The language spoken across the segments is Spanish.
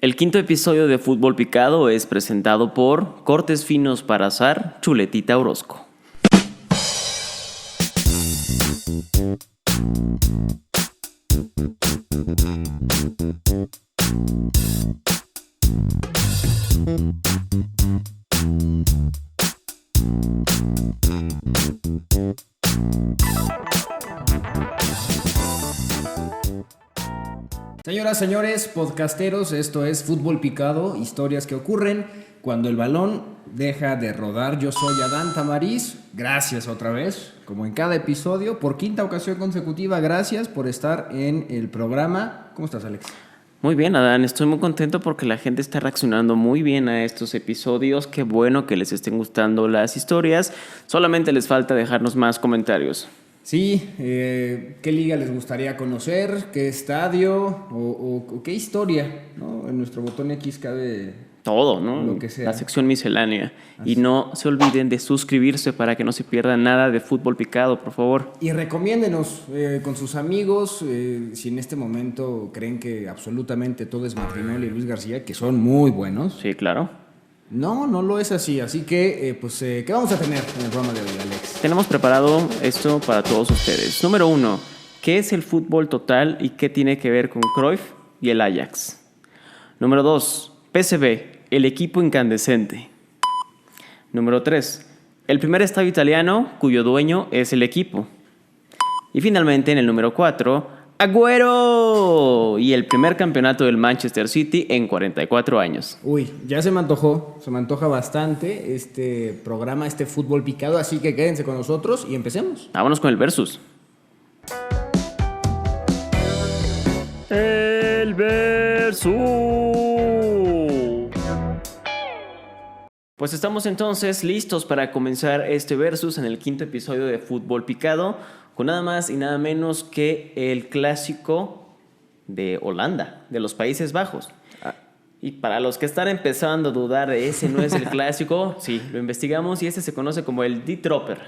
El quinto episodio de Fútbol Picado es presentado por Cortes Finos para Asar, Chuletita Orozco. Señoras, señores, podcasteros, esto es Fútbol Picado, historias que ocurren cuando el balón deja de rodar. Yo soy Adán Tamariz, gracias otra vez, como en cada episodio, por quinta ocasión consecutiva, gracias por estar en el programa. ¿Cómo estás, Alex? Muy bien, Adán, estoy muy contento porque la gente está reaccionando muy bien a estos episodios. Qué bueno que les estén gustando las historias, solamente les falta dejarnos más comentarios. Sí, ¿qué liga les gustaría conocer? ¿Qué estadio? ¿O qué historia? ¿No? En nuestro botón X cabe todo, ¿no? Lo que sea. La sección miscelánea. Así. Y no se olviden de suscribirse para que no se pierdan nada de Fútbol Picado, por favor. Y recomiéndenos con sus amigos, si en este momento creen que absolutamente todo es Martinoli y Luis García, que son muy buenos. Sí, claro. No lo es así. Así que, ¿qué vamos a tener en el programa de hoy, Alex? Tenemos preparado esto para todos ustedes. Número 1. ¿Qué es el fútbol total y qué tiene que ver con Cruyff y el Ajax? Número 2. PSV, el equipo incandescente. Número 3. El primer estadio italiano cuyo dueño es el equipo. Y finalmente, en el número 4, ¡Agüero! Y el primer campeonato del Manchester City en 44 años. Uy, ya se me antoja bastante este programa, este Fútbol Picado, así que quédense con nosotros y empecemos. Vámonos con el versus. El versus. Pues estamos entonces listos para comenzar este versus en el quinto episodio de Fútbol Picado, con nada más y nada menos que el clásico de Holanda, de los Países Bajos. Y para los que están empezando a dudar de ese no es el clásico, sí, lo investigamos y este se conoce como el Die Tropper,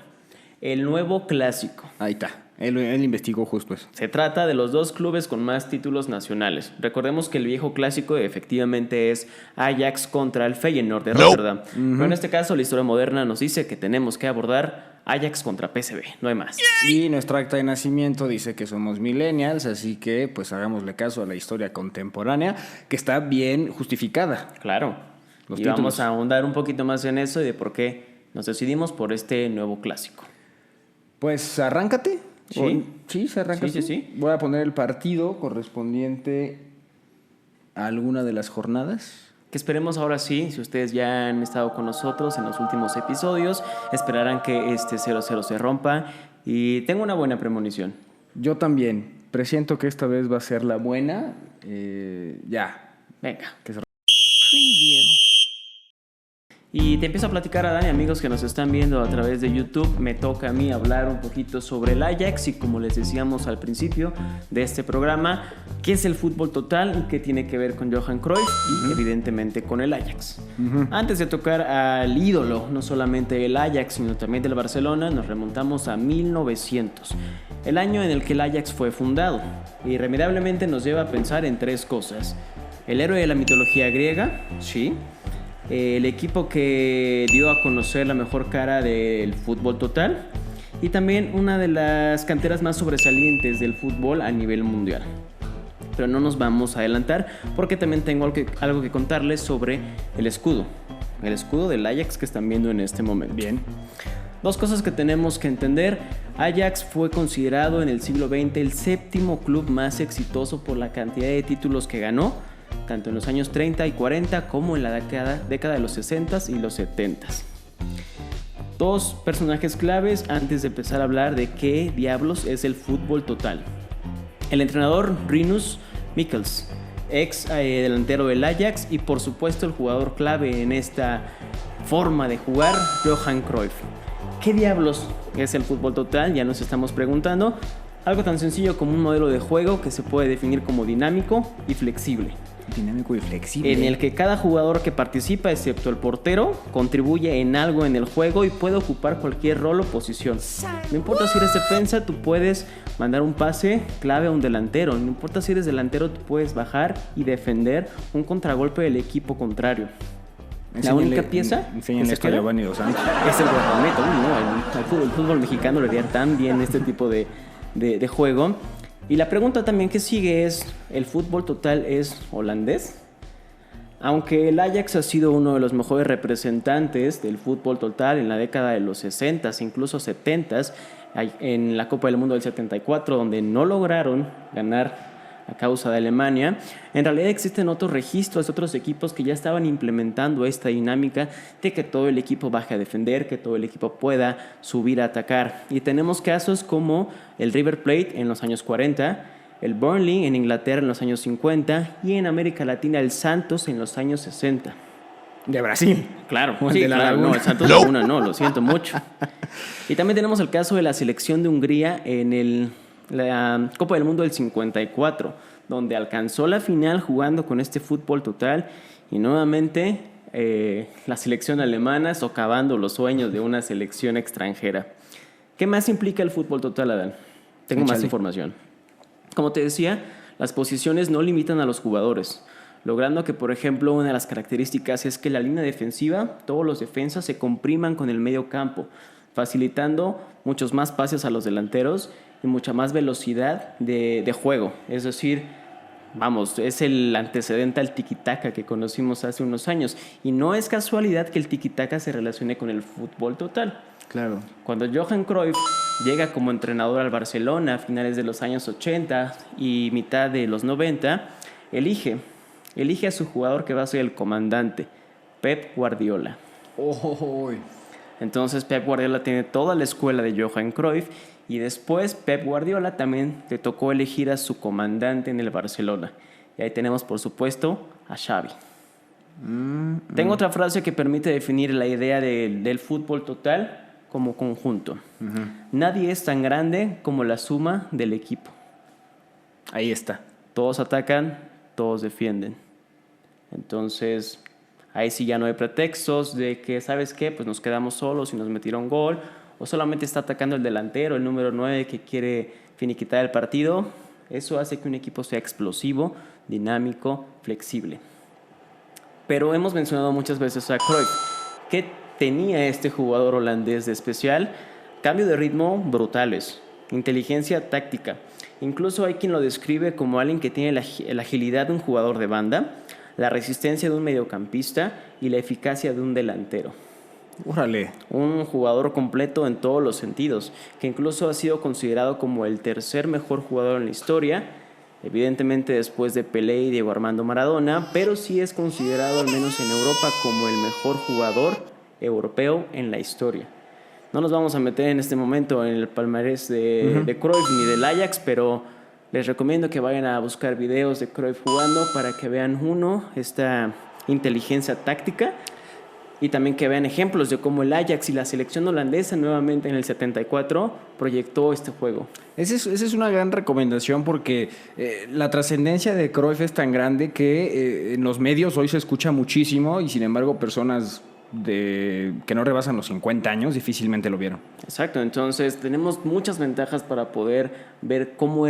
el nuevo clásico. Ahí está. Él investigó justo eso. Se trata de los dos clubes con más títulos nacionales. Recordemos que el viejo clásico efectivamente es Ajax contra el Feyenoord de Rotterdam. Pero en este caso la historia moderna nos dice que tenemos que abordar Ajax contra PSV, no hay más. Y nuestra acta de nacimiento dice que somos millennials, así que pues hagámosle caso a la historia contemporánea, que está bien justificada. Claro. Los y títulos. vamos a ahondar un poquito más en eso y de por qué nos decidimos por este nuevo clásico. Pues arráncate. Sí. Sí, se arranca. Sí. Voy a poner el partido correspondiente a alguna de las jornadas. Que esperemos ahora sí, si ustedes ya han estado con nosotros en los últimos episodios, esperarán que este 0-0 se rompa y tengo una buena premonición. Yo también. Presiento que esta vez va a ser la buena. Ya. Venga. Que se... Y te empiezo a platicar, Adán, y amigos que nos están viendo a través de YouTube, me toca a mí hablar un poquito sobre el Ajax y como les decíamos al principio de este programa, qué es el fútbol total y qué tiene que ver con Johan Cruyff y evidentemente con el Ajax. Antes de tocar al ídolo, no solamente del Ajax, sino también del Barcelona, nos remontamos a 1900, el año en el que el Ajax fue fundado. Irremediablemente nos lleva a pensar en tres cosas: el héroe de la mitología griega, sí, el equipo que dio a conocer la mejor cara del fútbol total y también una de las canteras más sobresalientes del fútbol a nivel mundial. Pero no nos vamos a adelantar porque también tengo algo que contarles sobre el escudo del Ajax que están viendo en este momento. Bien. Dos cosas que tenemos que entender: Ajax fue considerado en el siglo XX el séptimo club más exitoso por la cantidad de títulos que ganó, tanto en los años 30 y 40 como en la década de los 60 y los 70. Dos personajes claves antes de empezar a hablar de qué diablos es el fútbol total. El entrenador Rinus Michels, ex delantero del Ajax, y por supuesto el jugador clave en esta forma de jugar, Johan Cruyff. ¿Qué diablos es el fútbol total? Ya nos estamos preguntando. Algo tan sencillo como un modelo de juego que se puede definir como dinámico y flexible. Dinámico y flexible. En el que cada jugador que participa, excepto el portero, contribuye en algo en el juego y puede ocupar cualquier rol o posición. No importa si eres defensa, tú puedes mandar un pase clave a un delantero. No importa si eres delantero, tú puedes bajar y defender un contragolpe del equipo contrario. La única pieza Enséñale esto a Giovanni Dos Santos. es el guardameta. No, el fútbol mexicano le haría tan bien este tipo de juego. Y la pregunta también que sigue es, ¿el fútbol total es holandés? Aunque el Ajax ha sido uno de los mejores representantes del fútbol total en la década de los 60s, incluso 70s, en la Copa del Mundo del 74, donde no lograron ganar a causa de Alemania, en realidad existen otros registros, otros equipos que ya estaban implementando esta dinámica de que todo el equipo baje a defender, que todo el equipo pueda subir a atacar. Y tenemos casos como el River Plate en los años 40, el Burnley en Inglaterra en los años 50 y en América Latina el Santos en los años 60. De Brasil. Claro, O el sí, de la claro, Laguna. no, el Santos Laguna no, lo siento mucho. Y también tenemos el caso de la selección de Hungría en la Copa del Mundo del 54, donde alcanzó la final jugando con este fútbol total y nuevamente la selección alemana socavando los sueños de una selección extranjera. ¿Qué más implica el fútbol total, Adán? Tengo más información. Como te decía, las posiciones no limitan a los jugadores, logrando que, por ejemplo, una de las características es que la línea defensiva, todos los defensas se compriman con el medio campo, facilitando muchos más pases a los delanteros y mucha más velocidad de juego. Es decir, vamos, es el antecedente al tiki-taka que conocimos hace unos años. Y no es casualidad que el tiki-taka se relacione con el fútbol total. Claro. Cuando Johan Cruyff llega como entrenador al Barcelona a finales de los años 80 y mitad de los 90, elige a su jugador que va a ser el comandante, Pep Guardiola. Entonces Pep Guardiola tiene toda la escuela de Johan Cruyff y después Pep Guardiola también le tocó elegir a su comandante en el Barcelona. Y ahí tenemos, por supuesto, a Xavi. Tengo otra frase que permite definir la idea del fútbol total como conjunto. Nadie es tan grande como la suma del equipo. Ahí está. Todos atacan, todos defienden. Entonces, ahí sí ya no hay pretextos de que, ¿sabes qué? Pues nos quedamos solos y nos metieron gol. O solamente está atacando el delantero, el número 9, que quiere finiquitar el partido. Eso hace que un equipo sea explosivo, dinámico, flexible. Pero hemos mencionado muchas veces a Cruyff. ¿Qué tenía este jugador holandés de especial? Cambio de ritmo brutales, inteligencia táctica. Incluso hay quien lo describe como alguien que tiene la agilidad de un jugador de banda, la resistencia de un mediocampista y la eficacia de un delantero. Órale. Un jugador completo en todos los sentidos, que incluso ha sido considerado como el tercer mejor jugador en la historia, evidentemente después de Pelé y Diego Armando Maradona, pero sí es considerado, al menos en Europa, como el mejor jugador europeo en la historia. No nos vamos a meter en este momento en el palmarés de Cruyff ni del Ajax, pero les recomiendo que vayan a buscar videos de Cruyff jugando para que vean, esta inteligencia táctica, y también que vean ejemplos de cómo el Ajax y la selección holandesa nuevamente en el 74 proyectó este juego. Esa es una gran recomendación porque la trascendencia de Cruyff es tan grande que en los medios hoy se escucha muchísimo y sin embargo personas que no rebasan los 50 años difícilmente lo vieron. Exacto, entonces tenemos muchas ventajas para poder ver cómo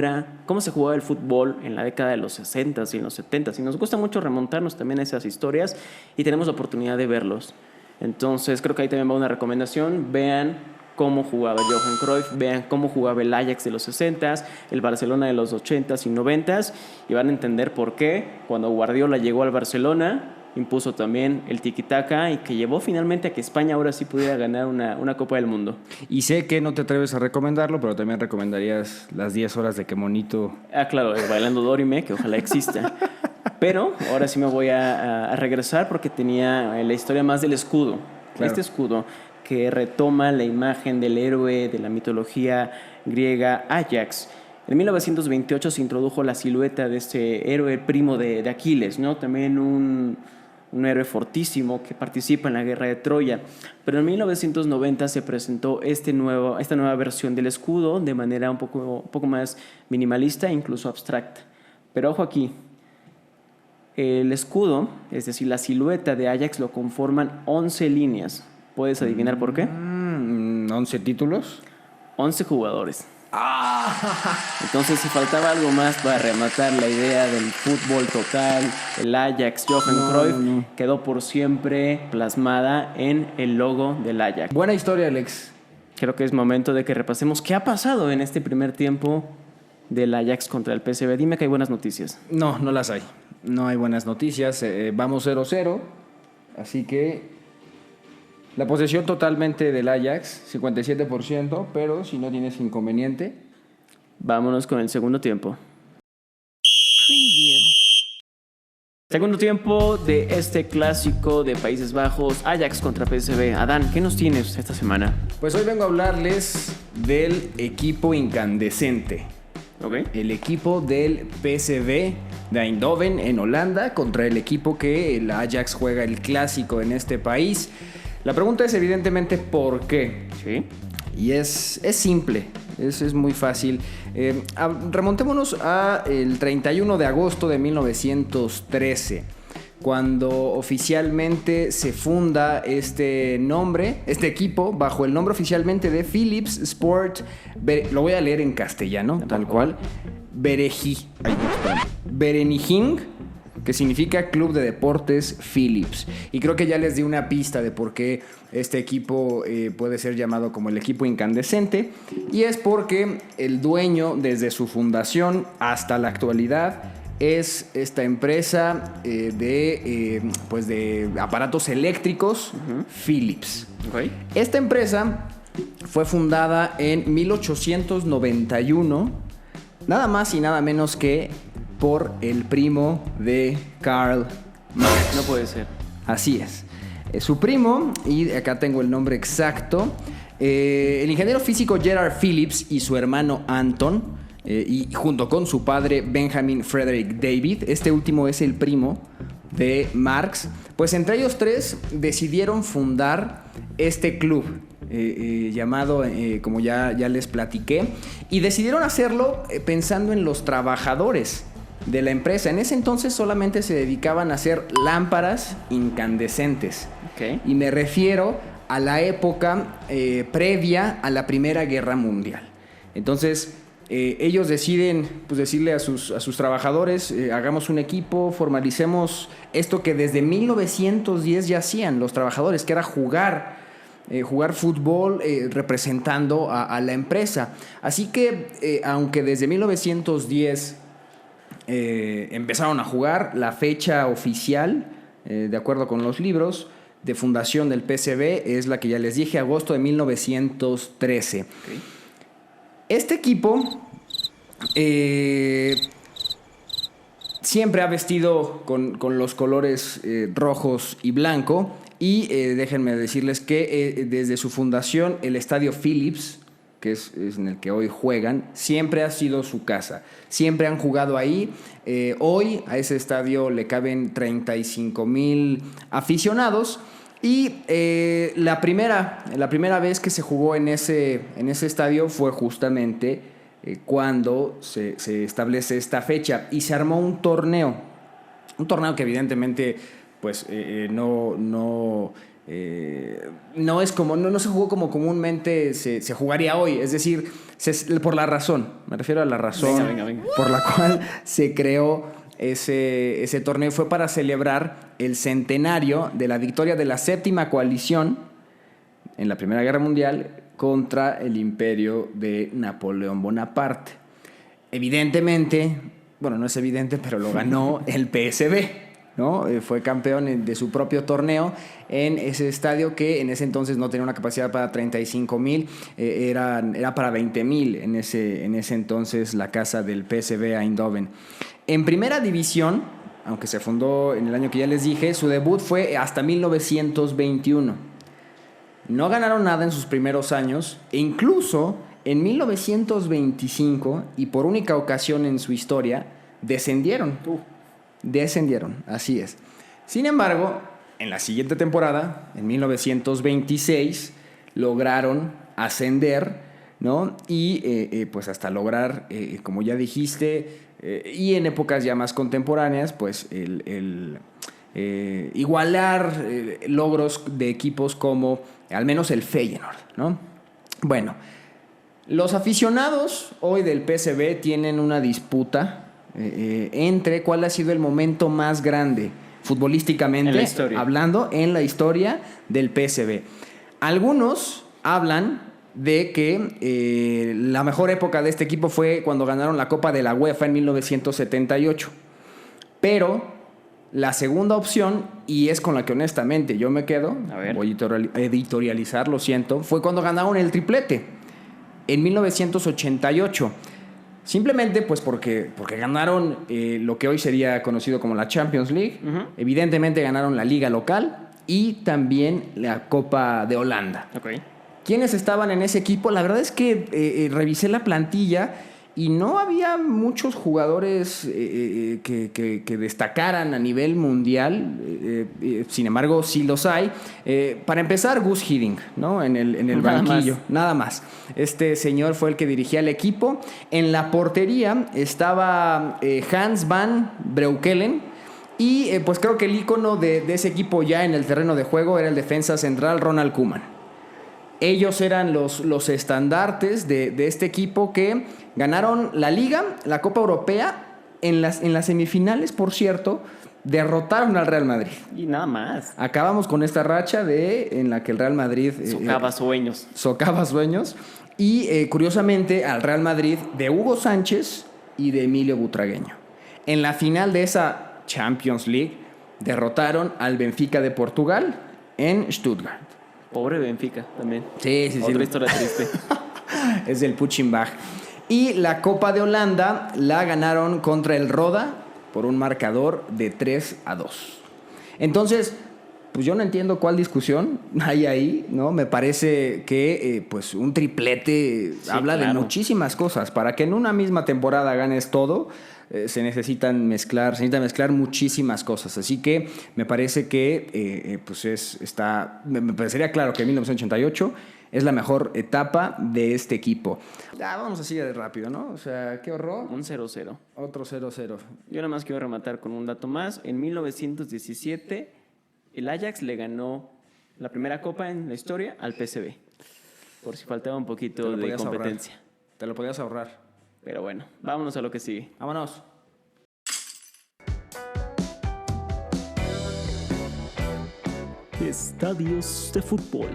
se jugaba el fútbol en la década de los 60s y en los 70s. Y nos gusta mucho remontarnos también a esas historias y tenemos la oportunidad de verlos. Entonces creo que ahí también va una recomendación. Vean cómo jugaba Johan Cruyff, vean cómo jugaba el Ajax de los 60s, el Barcelona de los 80s y 90s, y van a entender por qué cuando Guardiola llegó al Barcelona impuso también el tiki-taka y que llevó finalmente a que España ahora sí pudiera ganar una Copa del Mundo. Y sé que no te atreves a recomendarlo, pero también recomendarías las 10 horas de Que Monito. Claro, Bailando Dorime, que ojalá exista. Pero ahora sí me voy a regresar porque tenía la historia más del escudo. Claro. Este escudo que retoma la imagen del héroe de la mitología griega Ajax. En 1928 se introdujo la silueta de este héroe primo de Aquiles, ¿no? También un héroe fortísimo que participa en la guerra de Troya. Pero en 1990 se presentó esta nueva versión del escudo de manera un poco más minimalista e incluso abstracta. Pero ojo aquí, El escudo, es decir, la silueta de Ajax, lo conforman 11 líneas. ¿Puedes adivinar por qué? 11 títulos. 11 jugadores. Entonces, si faltaba algo más para rematar la idea del fútbol total, el Ajax Johan Cruyff quedó por siempre plasmada en el logo del Ajax. Buena historia, Alex. Creo que es momento de que repasemos qué ha pasado en este primer tiempo del Ajax contra el PSV. Dime que hay buenas noticias. No las hay. No hay buenas noticias. Vamos 0-0. Así que la posesión totalmente del Ajax, 57%, pero si no tienes inconveniente. Vámonos con el segundo tiempo. Segundo tiempo de este clásico de Países Bajos, Ajax contra PSV. Adán, ¿qué nos tienes esta semana? Pues hoy vengo a hablarles del equipo incandescente. Okay. El equipo del PSV de Eindhoven en Holanda contra el equipo que el Ajax juega el clásico en este país. La pregunta es evidentemente ¿por qué? Sí. Y es simple, es muy fácil. Remontémonos al 31 de agosto de 1913, cuando oficialmente se funda este equipo, bajo el nombre oficialmente de Philips Sport. Lo voy a leer en castellano, tal cual. Vereniging, que significa Club de Deportes Philips. Y creo que ya les di una pista de por qué este equipo puede ser llamado como el equipo incandescente. Y es porque el dueño, desde su fundación hasta la actualidad, es esta empresa de aparatos eléctricos, Philips. Okay. Esta empresa fue fundada en 1891, nada más y nada menos que por el primo de Karl Marx. No puede ser. Así es. Su primo, y acá tengo el nombre exacto, el ingeniero físico Gerard Philips y su hermano Anton, y junto con su padre Benjamin Frederick David, este último es el primo de Marx, pues entre ellos tres decidieron fundar este club llamado, como ya les platiqué, y decidieron hacerlo pensando en los trabajadores de la empresa. En ese entonces solamente se dedicaban a hacer lámparas incandescentes. Okay. Y me refiero a la época previa a la Primera Guerra Mundial. Entonces, ellos deciden pues, decirle a sus trabajadores, hagamos un equipo, formalicemos esto que desde 1910 ya hacían los trabajadores, que era jugar fútbol representando a la empresa. Así que, aunque desde 1910 empezaron a jugar, la fecha oficial, de acuerdo con los libros de fundación del PSV, es la que ya les dije, agosto de 1913. Okay. Este equipo siempre ha vestido con los colores rojos y blanco, y déjenme decirles que desde su fundación el estadio Philips, que es en el que hoy juegan, siempre ha sido su casa. Siempre han jugado ahí. Hoy a ese estadio le caben 35,000 aficionados. Y la primera vez que se jugó en ese estadio fue justamente cuando se establece esta fecha. Y se armó un torneo. Un torneo que evidentemente pues no es como no se jugó como comúnmente se jugaría hoy, es decir, por la razón, me refiero a la razón venga. Por la cual se creó ese torneo. Fue para celebrar el centenario de la victoria de la séptima coalición en la Primera Guerra Mundial contra el imperio de Napoleón Bonaparte. Evidentemente, bueno, no es evidente, pero lo ganó el PSV, ¿no? Fue campeón de su propio torneo en ese estadio que en ese entonces no tenía una capacidad para 35,000, era para 20,000 en ese entonces la casa del PSV Eindhoven. En primera división, aunque se fundó en el año que ya les dije, su debut fue hasta 1921. No ganaron nada en sus primeros años e incluso en 1925, y por única ocasión en su historia, descendieron, así es. Sin embargo, en la siguiente temporada, en 1926, lograron ascender, ¿no? Y pues hasta lograr, como ya dijiste, y en épocas ya más contemporáneas, pues igualar logros de equipos como al menos el Feyenoord, ¿no? Bueno, los aficionados hoy del PSV tienen una disputa entre cuál ha sido el momento más grande futbolísticamente hablando en la historia del PSV. Algunos hablan de que la mejor época de este equipo fue cuando ganaron la Copa de la UEFA en 1978. Pero la segunda opción, y es con la que honestamente yo me quedo, voy a editorializar, lo siento, fue cuando ganaron el triplete en 1988. Simplemente pues porque ganaron lo que hoy sería conocido como la Champions League. Uh-huh. Evidentemente ganaron la liga local y también la Copa de Holanda. Okay. ¿Quiénes estaban en ese equipo? La verdad es que revisé la plantilla y no había muchos jugadores que destacaran a nivel mundial. Sin embargo, sí los hay. Para empezar, Gus Hiddink, ¿no? En el banquillo. Nada más. Este señor fue el que dirigía el equipo. En la portería estaba Hans van Breukelen. Y pues creo que el ícono de ese equipo ya en el terreno de juego era el defensa central Ronald Koeman. Ellos eran los estandartes de este equipo que ganaron la Liga, la Copa Europea. En las semifinales, por cierto, derrotaron al Real Madrid. Y nada más. Acabamos con esta racha en la que el Real Madrid... socava sueños. Socava sueños. Y curiosamente al Real Madrid de Hugo Sánchez y de Emilio Butragueño. En la final de esa Champions League derrotaron al Benfica de Portugal en Stuttgart. Pobre Benfica también. Sí. Otra historia triste. Es del Puchinbach. Y la Copa de Holanda la ganaron contra el Roda por un marcador de 3-2. Entonces, pues yo no entiendo cuál discusión hay ahí, ¿no? Me parece que pues un triplete habla de muchísimas cosas. Para que en una misma temporada ganes todo, se necesita mezclar muchísimas cosas. Así que me parece que me parecería claro que 1988 es la mejor etapa de este equipo. Vamos así de rápido, ¿no? O sea, qué horror. Un 0-0. Otro 0-0. Yo nada más quiero rematar con un dato más. En 1917, el Ajax le ganó la primera copa en la historia al PSV. Por si faltaba un poquito de competencia. Te lo podías ahorrar. Pero bueno, vámonos a lo que sigue. Vámonos. Estadios de fútbol.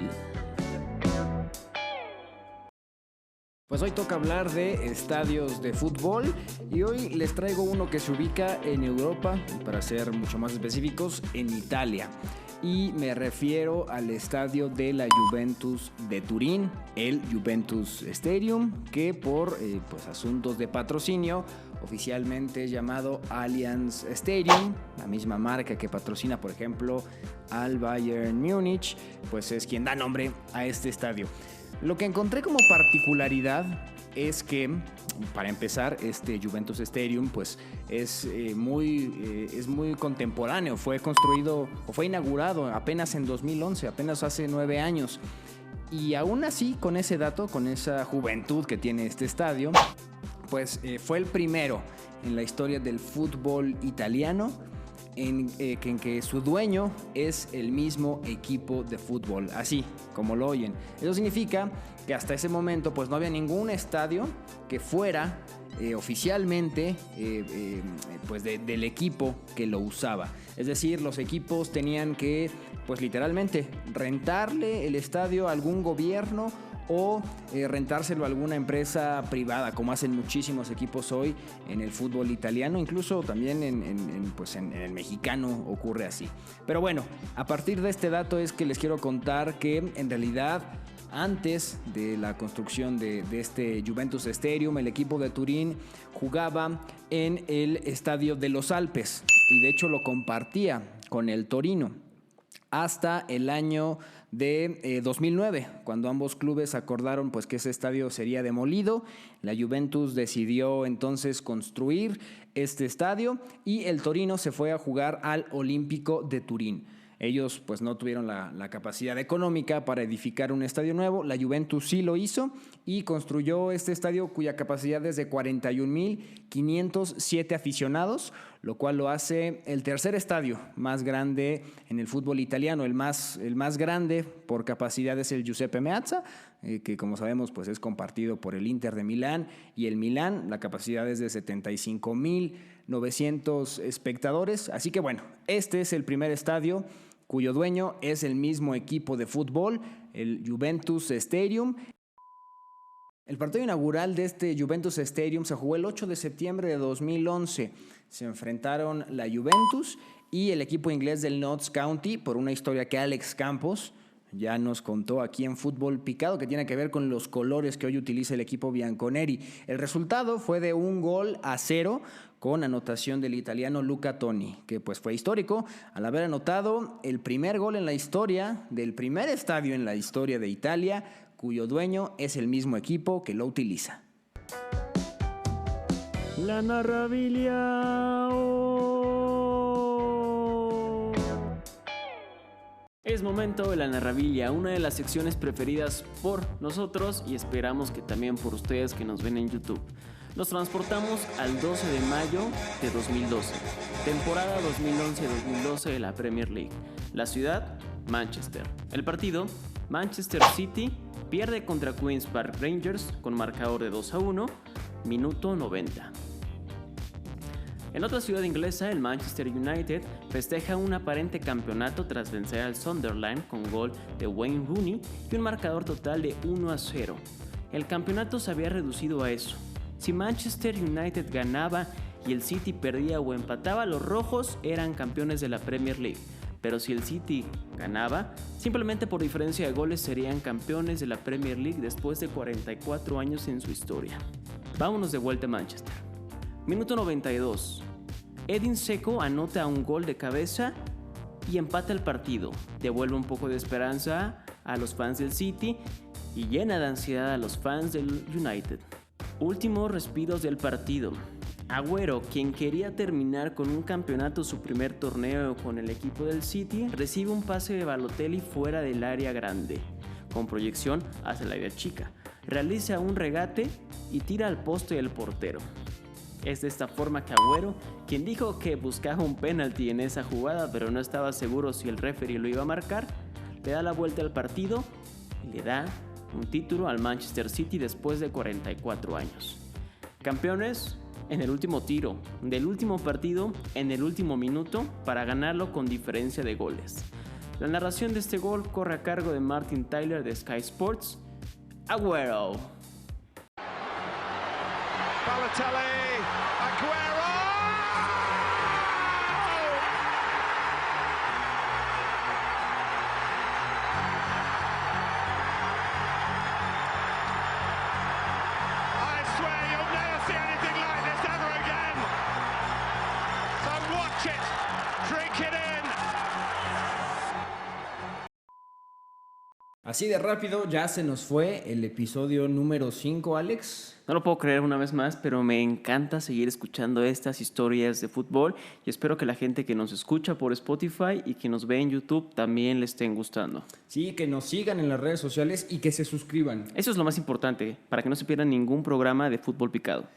Pues hoy toca hablar de estadios de fútbol y hoy les traigo uno que se ubica en Europa, y para ser mucho más específicos, en Italia. Y me refiero al estadio de la Juventus de Turín, el Juventus Stadium, que por asuntos de patrocinio oficialmente es llamado Allianz Stadium, la misma marca que patrocina, por ejemplo, al Bayern Múnich, pues es quien da nombre a este estadio. Lo que encontré como particularidad es que, para empezar, este Juventus Stadium pues es muy contemporáneo. Fue construido o fue inaugurado apenas en 2011, apenas hace 9 años. Y aún así, con ese dato, con esa juventud que tiene este estadio, pues fue el primero en la historia del fútbol italiano en que su dueño es el mismo equipo de fútbol, así como lo oyen. Eso significa que hasta ese momento pues no había ningún estadio que fuera oficialmente pues del equipo que lo usaba. Es decir, los equipos tenían que pues literalmente rentarle el estadio a algún gobierno o rentárselo a alguna empresa privada, como hacen muchísimos equipos hoy en el fútbol italiano. Incluso también en el mexicano ocurre así. Pero bueno, a partir de este dato es que les quiero contar que en realidad antes de la construcción de este Juventus Stadium, el equipo de Turín jugaba en el Estadio de los Alpes y de hecho lo compartía con el Torino hasta el año de 2009, cuando ambos clubes acordaron pues que ese estadio sería demolido. La Juventus decidió entonces construir este estadio y el Torino se fue a jugar al Olímpico de Turín. Ellos pues no tuvieron la capacidad económica para edificar un estadio nuevo. La Juventus sí lo hizo y construyó este estadio cuya capacidad es de 41.507 aficionados, lo cual lo hace el tercer estadio más grande en el fútbol italiano. El más grande por capacidad es el Giuseppe Meazza, que como sabemos pues es compartido por el Inter de Milán y el Milán. La capacidad es de 75.900 espectadores. Así que bueno, este es el primer estadio cuyo dueño es el mismo equipo de fútbol, el Juventus Stadium. El partido inaugural de este Juventus Stadium se jugó el 8 de septiembre de 2011. Se enfrentaron la Juventus y el equipo inglés del Notts County por una historia que Alex Campos ya nos contó aquí en Fútbol Picado, que tiene que ver con los colores que hoy utiliza el equipo bianconeri. El resultado fue de 1-0 con anotación del italiano Luca Toni, que pues fue histórico al haber anotado el primer gol en la historia del primer estadio en la historia de Italia, cuyo dueño es el mismo equipo que lo utiliza. La narrabilia. Es momento de la narrabilia, una de las secciones preferidas por nosotros y esperamos que también por ustedes que nos ven en YouTube. Nos transportamos al 12 de mayo de 2012, temporada 2011-2012 de la Premier League. La ciudad, Manchester. El partido, Manchester City pierde contra Queen's Park Rangers con marcador de 2-1, minuto 90. En otra ciudad inglesa, el Manchester United festeja un aparente campeonato tras vencer al Sunderland con gol de Wayne Rooney y un marcador total de 1-0. El campeonato se había reducido a eso. Si Manchester United ganaba y el City perdía o empataba, los rojos eran campeones de la Premier League. Pero si el City ganaba, simplemente por diferencia de goles serían campeones de la Premier League después de 44 años en su historia. Vámonos de vuelta a Manchester. Minuto 92. Edin Dzeko anota un gol de cabeza y empata el partido. Devuelve un poco de esperanza a los fans del City y llena de ansiedad a los fans del United. Últimos respiros del partido. Agüero, quien quería terminar con un campeonato su primer torneo con el equipo del City, recibe un pase de Balotelli fuera del área grande, con proyección hacia el área chica. Realiza un regate y tira al poste del portero. Es de esta forma que Agüero, quien dijo que buscaba un penalti en esa jugada pero no estaba seguro si el referee lo iba a marcar, le da la vuelta al partido y le da un título al Manchester City después de 44 años. Campeones en el último tiro del último partido en el último minuto para ganarlo con diferencia de goles. La narración de este gol corre a cargo de Martin Tyler de Sky Sports. Agüero. Balotelli, Aguero! I swear you'll never see anything like this ever again. So watch it, drink it in. Así de rápido ya se nos fue el episodio número 5, Alex. No lo puedo creer una vez más, pero me encanta seguir escuchando estas historias de fútbol y espero que la gente que nos escucha por Spotify y que nos ve en YouTube también le estén gustando. Sí, que nos sigan en las redes sociales y que se suscriban. Eso es lo más importante, para que no se pierdan ningún programa de Fútbol Picado.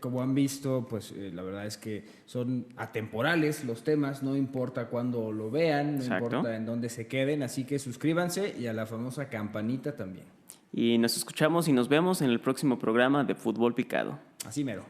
Como han visto, pues la verdad es que son atemporales los temas, no importa cuándo lo vean, no Exacto. importa en dónde se queden, así que suscríbanse y a la famosa campanita también. Y nos escuchamos y nos vemos en el próximo programa de Fútbol Picado. Así mero.